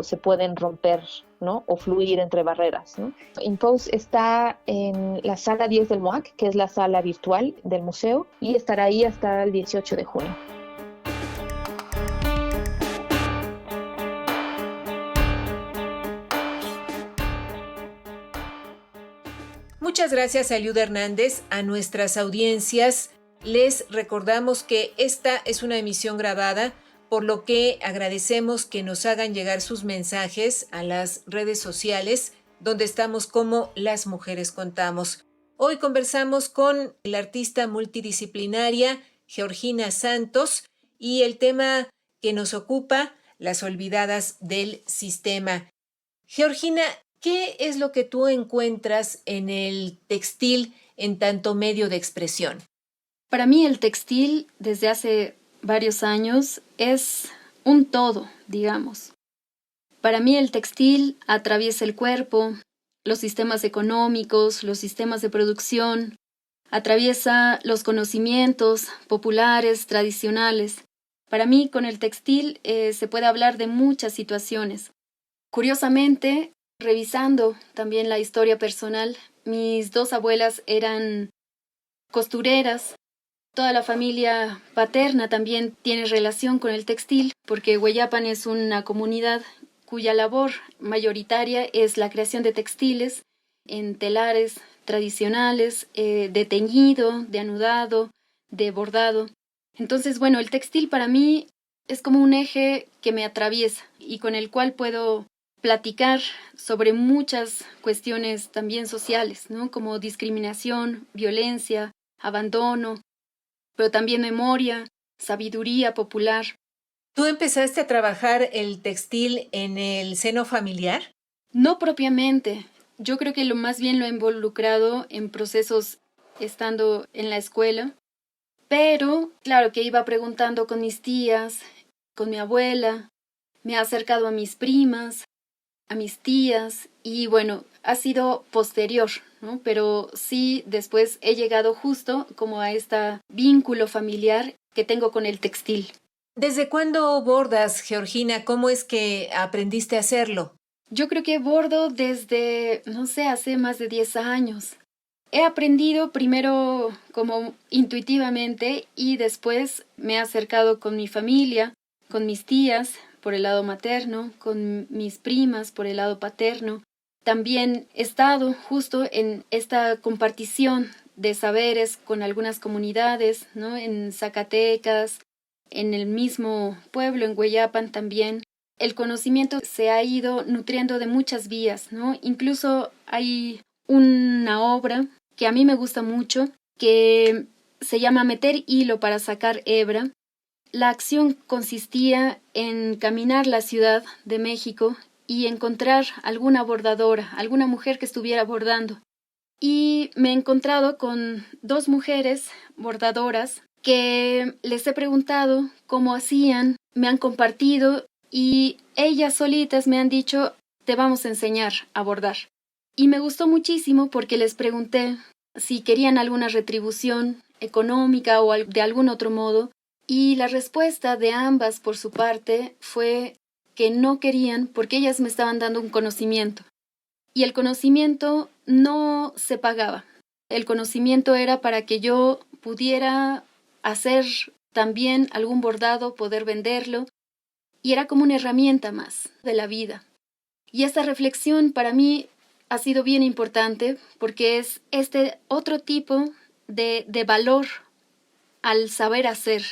se pueden romper, ¿no? O fluir entre barreras, ¿no? InPose está en la sala 10 del MOAC, que es la sala virtual del museo, y estará ahí hasta el 18 de junio. Muchas gracias a Eliud Hernández. A nuestras audiencias les recordamos que esta es una emisión grabada, por lo que agradecemos que nos hagan llegar sus mensajes a las redes sociales, donde estamos como Las Mujeres Contamos. Hoy conversamos con la artista multidisciplinaria Georgina Santos y el tema que nos ocupa, las olvidadas del sistema. Georgina, ¿qué es lo que tú encuentras en el textil en tanto medio de expresión? Para mí el textil, desde hace varios años, es un todo, digamos. Para mí el textil atraviesa el cuerpo, los sistemas económicos, los sistemas de producción, atraviesa los conocimientos populares, tradicionales. Para mí, con el textil se puede hablar de muchas situaciones. Curiosamente, revisando también la historia personal, mis dos abuelas eran costureras. Toda la familia paterna también tiene relación con el textil, porque Hueyapan es una comunidad cuya labor mayoritaria es la creación de textiles en telares tradicionales, de teñido, de anudado, de bordado. Entonces, bueno, el textil para mí es como un eje que me atraviesa y con el cual puedo platicar sobre muchas cuestiones también sociales, ¿no? Como discriminación, violencia, abandono, pero también memoria, sabiduría popular. ¿Tú empezaste a trabajar el textil en el seno familiar? No propiamente. Yo creo que lo más bien lo he involucrado en procesos estando en la escuela, pero claro que iba preguntando con mis tías, con mi abuela, me he acercado a mis primas, a mis tías, y bueno, ha sido posterior, ¿no? Pero sí, después he llegado justo como a este vínculo familiar que tengo con el textil. ¿Desde cuándo bordas, Georgina? ¿Cómo es que aprendiste a hacerlo? Yo creo que bordo desde, no sé, hace más de 10 años. He aprendido primero como intuitivamente y después me he acercado con mi familia, con mis tías por el lado materno, con mis primas por el lado paterno. También he estado justo en esta compartición de saberes con algunas comunidades, ¿no? En Zacatecas, en el mismo pueblo, en Hueyapan también. El conocimiento se ha ido nutriendo de muchas vías, ¿no? Incluso hay una obra que a mí me gusta mucho, que se llama Meter hilo para sacar hebra. La acción consistía en caminar la Ciudad de México y encontrar alguna bordadora, alguna mujer que estuviera bordando. Y me he encontrado con 2 mujeres bordadoras que les he preguntado cómo hacían, me han compartido y ellas solitas me han dicho, te vamos a enseñar a bordar. Y me gustó muchísimo porque les pregunté si querían alguna retribución económica o de algún otro modo, y la respuesta de ambas por su parte fue que no querían porque ellas me estaban dando un conocimiento. Y el conocimiento no se pagaba. El conocimiento era para que yo pudiera hacer también algún bordado, poder venderlo, y era como una herramienta más de la vida. Y esta reflexión para mí ha sido bien importante porque es este otro tipo de valor al saber hacer,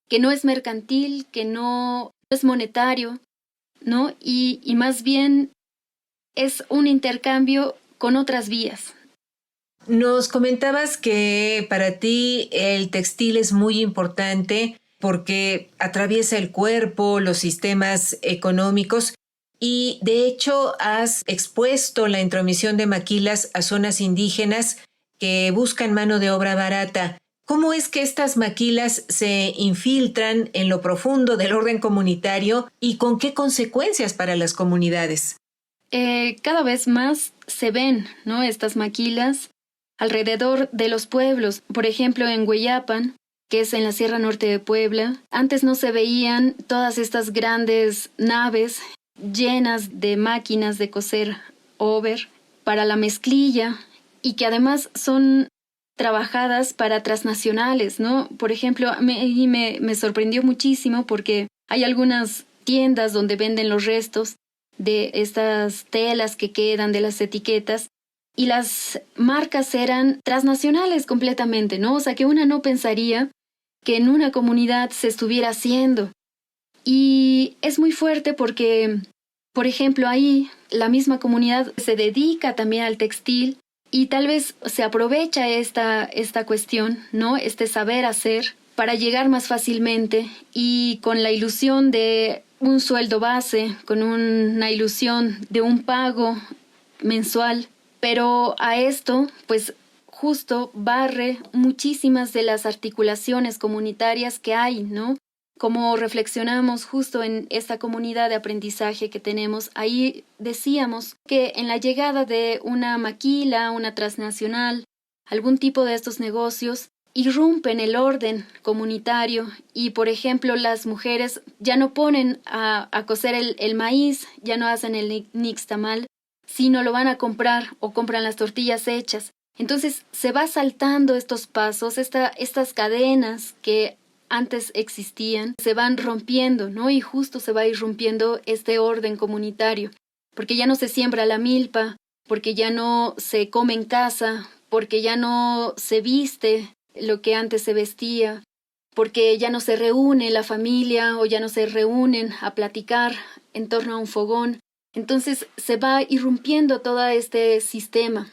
que no es mercantil, que no es monetario, ¿no? Y más bien es un intercambio con otras vías. Nos comentabas que para ti el textil es muy importante porque atraviesa el cuerpo, los sistemas económicos y de hecho has expuesto la intromisión de maquilas a zonas indígenas que buscan mano de obra barata. ¿Cómo es que estas maquilas se infiltran en lo profundo del orden comunitario y con qué consecuencias para las comunidades? Cada vez más se ven, ¿no?, estas maquilas alrededor de los pueblos. Por ejemplo, en Hueyapan, que es en la Sierra Norte de Puebla, antes no se veían todas estas grandes naves llenas de máquinas de coser over para la mezclilla y que además son trabajadas para transnacionales, ¿no? Por ejemplo, me sorprendió muchísimo porque hay algunas tiendas donde venden los restos de estas telas que quedan de las etiquetas y las marcas eran transnacionales completamente, ¿no? O sea, que una no pensaría que en una comunidad se estuviera haciendo. Y es muy fuerte porque, por ejemplo, ahí la misma comunidad se dedica también al textil y tal vez se aprovecha esta cuestión, ¿no? Este saber hacer para llegar más fácilmente y con la ilusión de un sueldo base, con una ilusión de un pago mensual. Pero a esto, pues justo barre muchísimas de las articulaciones comunitarias que hay, ¿no? Como reflexionamos justo en esta comunidad de aprendizaje que tenemos, ahí decíamos que en la llegada de una maquila, una transnacional, algún tipo de estos negocios, irrumpen el orden comunitario y, por ejemplo, las mujeres ya no ponen a cocer el maíz, ya no hacen el nixtamal, sino lo van a comprar o compran las tortillas hechas. Entonces se va saltando estos pasos, estas cadenas que antes existían, se van rompiendo, ¿no? Y justo se va irrumpiendo este orden comunitario, porque ya no se siembra la milpa, porque ya no se come en casa, porque ya no se viste lo que antes se vestía, porque ya no se reúne la familia o ya no se reúnen a platicar en torno a un fogón. Entonces se va irrumpiendo todo este sistema.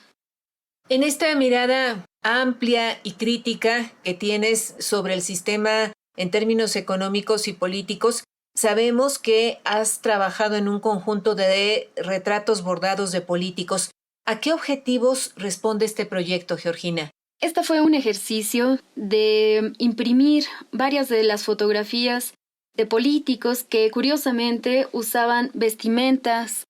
En esta mirada amplia y crítica que tienes sobre el sistema en términos económicos y políticos, sabemos que has trabajado en un conjunto de retratos bordados de políticos. ¿A qué objetivos responde este proyecto, Georgina? Este fue un ejercicio de imprimir varias de las fotografías de políticos que curiosamente usaban vestimentas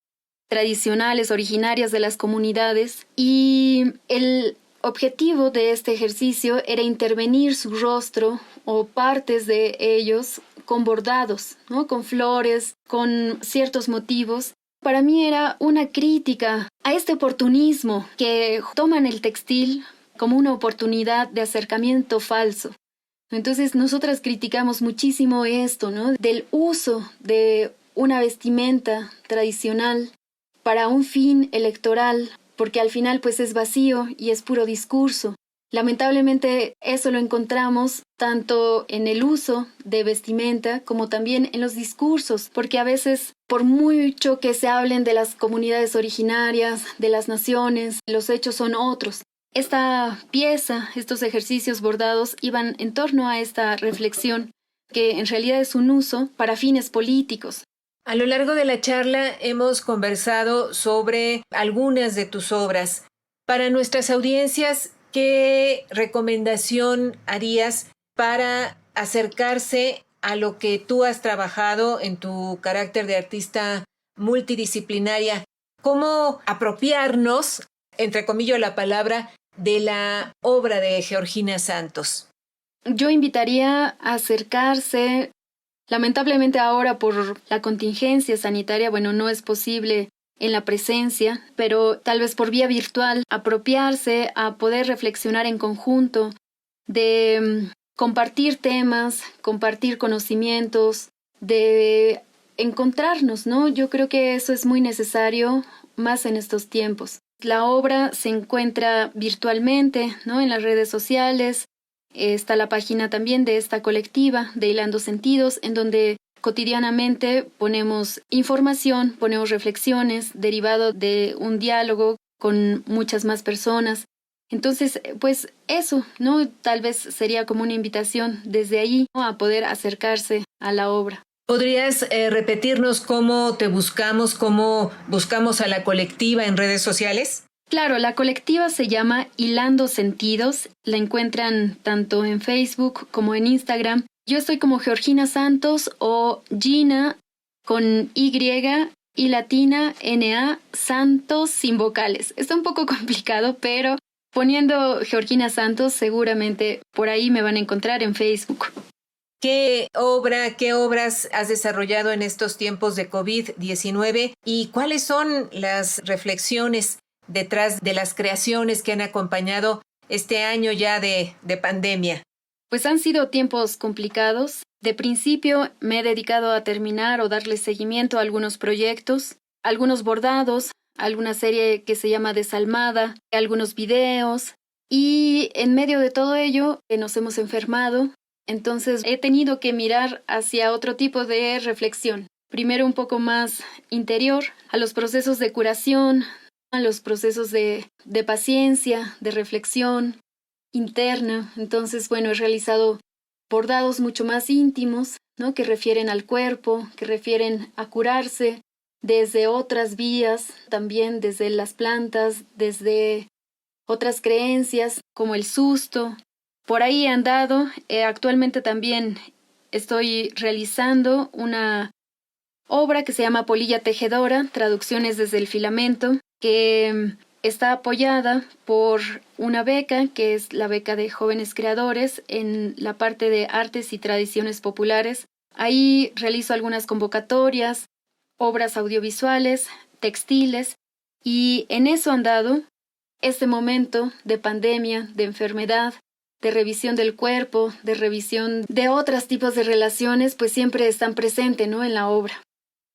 tradicionales, originarias de las comunidades, y el objetivo de este ejercicio era intervenir su rostro o partes de ellos con bordados, ¿no? Con flores, con ciertos motivos. Para mí era una crítica a este oportunismo que toman el textil como una oportunidad de acercamiento falso. Entonces nosotras criticamos muchísimo esto, ¿no? Del uso de una vestimenta tradicional para un fin electoral, porque al final pues es vacío y es puro discurso. Lamentablemente eso lo encontramos tanto en el uso de vestimenta como también en los discursos, porque a veces por mucho que se hablen de las comunidades originarias, de las naciones, los hechos son otros. Esta pieza, estos ejercicios bordados iban en torno a esta reflexión, que en realidad es un uso para fines políticos. A lo largo de la charla hemos conversado sobre algunas de tus obras. Para nuestras audiencias, ¿qué recomendación harías para acercarse a lo que tú has trabajado en tu carácter de artista multidisciplinaria? ¿Cómo apropiarnos, entre comillas la palabra, de la obra de Georgina Santos? Yo invitaría a acercarse. Lamentablemente ahora por la contingencia sanitaria, no es posible en la presencia, pero tal vez por vía virtual, apropiarse a poder reflexionar en conjunto, de compartir temas, compartir conocimientos, de encontrarnos, ¿no? Yo creo que eso es muy necesario, más en estos tiempos. La obra se encuentra virtualmente, ¿no? En las redes sociales. Está la página también de esta colectiva de Hilando Sentidos, en donde cotidianamente ponemos información, ponemos reflexiones derivado de un diálogo con muchas más personas. Entonces, pues eso, ¿no? Tal vez sería como una invitación desde ahí, ¿no?, a poder acercarse a la obra. ¿Podrías repetirnos cómo te buscamos, cómo buscamos a la colectiva en redes sociales? Claro, la colectiva se llama Hilando Sentidos. La encuentran tanto en Facebook como en Instagram. Yo estoy como Georgina Santos o Gina con Y latina, N-A, Santos sin vocales. Está un poco complicado, pero poniendo Georgina Santos seguramente por ahí me van a encontrar en Facebook. ¿Qué obras has desarrollado en estos tiempos de COVID-19 y cuáles son las reflexiones detrás de las creaciones que han acompañado este año ya de pandemia? Pues han sido tiempos complicados. De principio me he dedicado a terminar o darle seguimiento a algunos proyectos, algunos bordados, alguna serie que se llama Desalmada, algunos videos, y en medio de todo ello nos hemos enfermado. Entonces he tenido que mirar hacia otro tipo de reflexión. Primero un poco más interior, a los procesos de curación, a los procesos de paciencia, de reflexión interna. Entonces, bueno, he realizado bordados mucho más íntimos, ¿no?, que refieren al cuerpo, que refieren a curarse desde otras vías, también desde las plantas, desde otras creencias como el susto. Por ahí he andado. Actualmente también estoy realizando una obra que se llama Polilla Tejedora, traducciones desde el filamento, que está apoyada por una beca, que es la beca de jóvenes creadores en la parte de artes y tradiciones populares. Ahí realizo algunas convocatorias, obras audiovisuales, textiles, y en eso han dado este momento de pandemia, de enfermedad, de revisión del cuerpo, de revisión de otros tipos de relaciones, pues siempre están presentes, ¿no?, en la obra.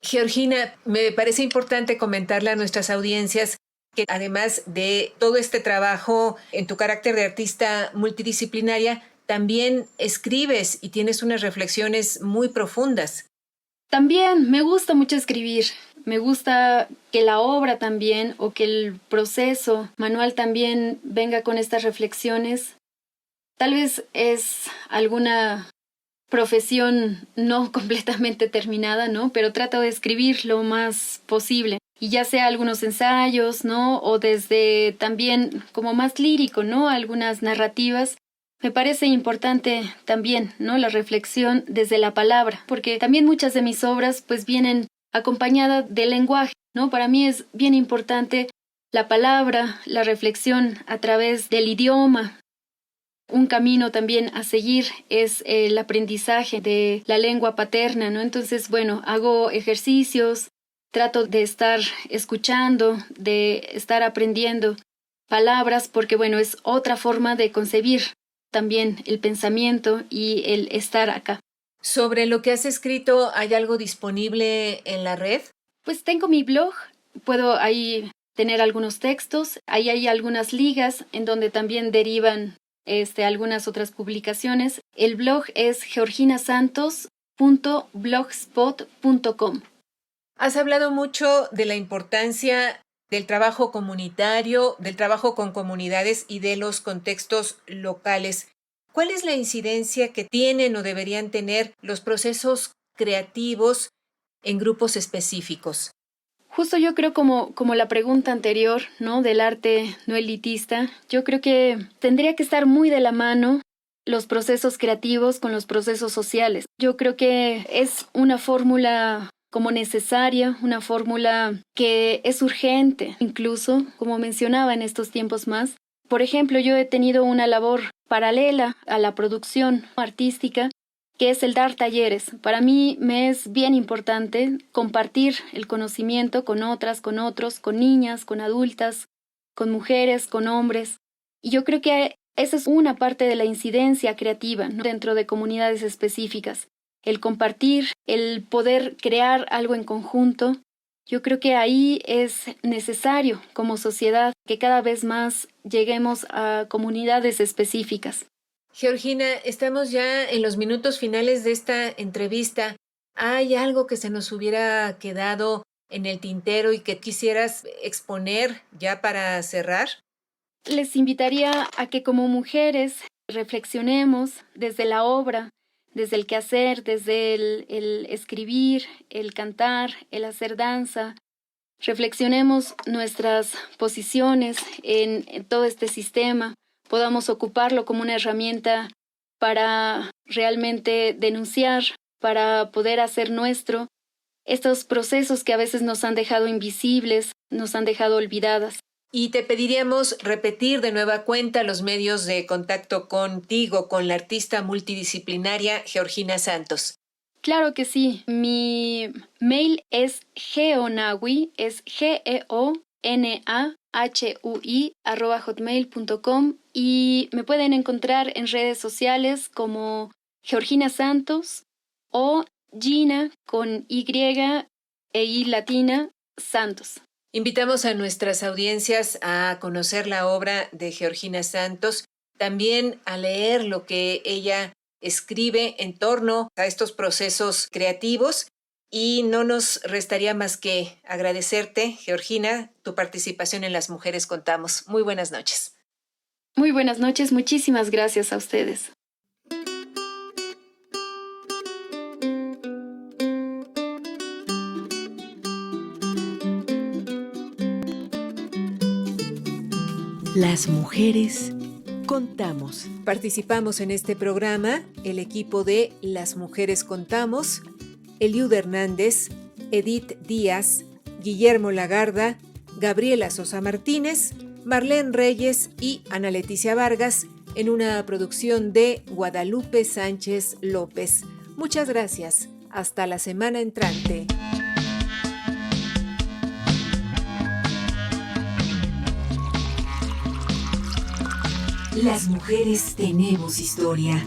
Georgina, me parece importante comentarle a nuestras audiencias que además de todo este trabajo en tu carácter de artista multidisciplinaria, también escribes y tienes unas reflexiones muy profundas. También me gusta mucho escribir. Me gusta que la obra también, o que el proceso manual también venga con estas reflexiones. Tal vez es alguna profesión no completamente terminada, ¿no? Pero trato de escribir lo más posible. Y ya sea algunos ensayos, ¿no?, o desde también como más lírico, ¿no?, algunas narrativas. Me parece importante también, ¿no?, la reflexión desde la palabra, porque también muchas de mis obras pues vienen acompañadas del lenguaje, ¿no? Para mí es bien importante la palabra, la reflexión a través del idioma. Un camino también a seguir es el aprendizaje de la lengua paterna, ¿no? Entonces, bueno, hago ejercicios, trato de estar escuchando, de estar aprendiendo palabras, porque, bueno, es otra forma de concebir también el pensamiento y el estar acá. Sobre lo que has escrito, ¿hay algo disponible en la red? Pues tengo mi blog, puedo ahí tener algunos textos, ahí hay algunas ligas en donde también derivan algunas otras publicaciones. El blog es georginasantos.blogspot.com. Has hablado mucho de la importancia del trabajo comunitario, del trabajo con comunidades y de los contextos locales. ¿Cuál es la incidencia que tienen o deberían tener los procesos creativos en grupos específicos? Justo yo creo como la pregunta anterior, ¿no?, del arte no elitista, yo creo que tendría que estar muy de la mano los procesos creativos con los procesos sociales. Yo creo que es una fórmula como necesaria, una fórmula que es urgente, incluso, como mencionaba en estos tiempos más. Por ejemplo, yo he tenido una labor paralela a la producción artística, que es el dar talleres. Para mí me es bien importante compartir el conocimiento con otras, con otros, con niñas, con adultas, con mujeres, con hombres. Y yo creo que esa es una parte de la incidencia creativa, ¿no?, dentro de comunidades específicas. El compartir, el poder crear algo en conjunto. Yo creo que ahí es necesario como sociedad que cada vez más lleguemos a comunidades específicas. Georgina, estamos ya en los minutos finales de esta entrevista. ¿Hay algo que se nos hubiera quedado en el tintero y que quisieras exponer ya para cerrar? les invitaría a que como mujeres reflexionemos desde la obra, desde el quehacer, desde el escribir, el cantar, el hacer danza. Reflexionemos nuestras posiciones en todo este sistema, podamos ocuparlo como una herramienta para realmente denunciar, para poder hacer nuestro estos procesos que a veces nos han dejado invisibles, nos han dejado olvidadas. Y te pediríamos repetir de nueva cuenta los medios de contacto contigo, con la artista multidisciplinaria Georgina Santos. Claro que sí. Mi mail es geonahui, es geonahui@hotmail.com, y me pueden encontrar en redes sociales como Georgina Santos o Gina con Y e I latina Santos. Invitamos a nuestras audiencias a conocer la obra de Georgina Santos, también a leer lo que ella escribe en torno a estos procesos creativos, y no nos restaría más que agradecerte, Georgina, tu participación en Las Mujeres Contamos. Muy buenas noches. Muy buenas noches, muchísimas gracias a ustedes. Las Mujeres Contamos. Participamos en este programa el equipo de Las Mujeres Contamos: Eliud Hernández, Edith Díaz, Guillermo Lagarda, Gabriela Sosa Martínez, Marlene Reyes y Ana Leticia Vargas, en una producción de Guadalupe Sánchez López. Muchas gracias. Hasta la semana entrante. Las mujeres tenemos historia.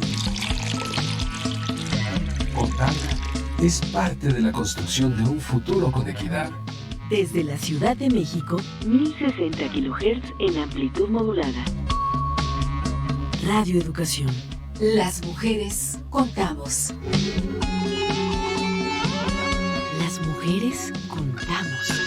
Contarla es parte de la construcción de un futuro con equidad. Desde la Ciudad de México, 1060 kHz en amplitud modulada. Radio Educación. Las mujeres contamos. Las mujeres contamos.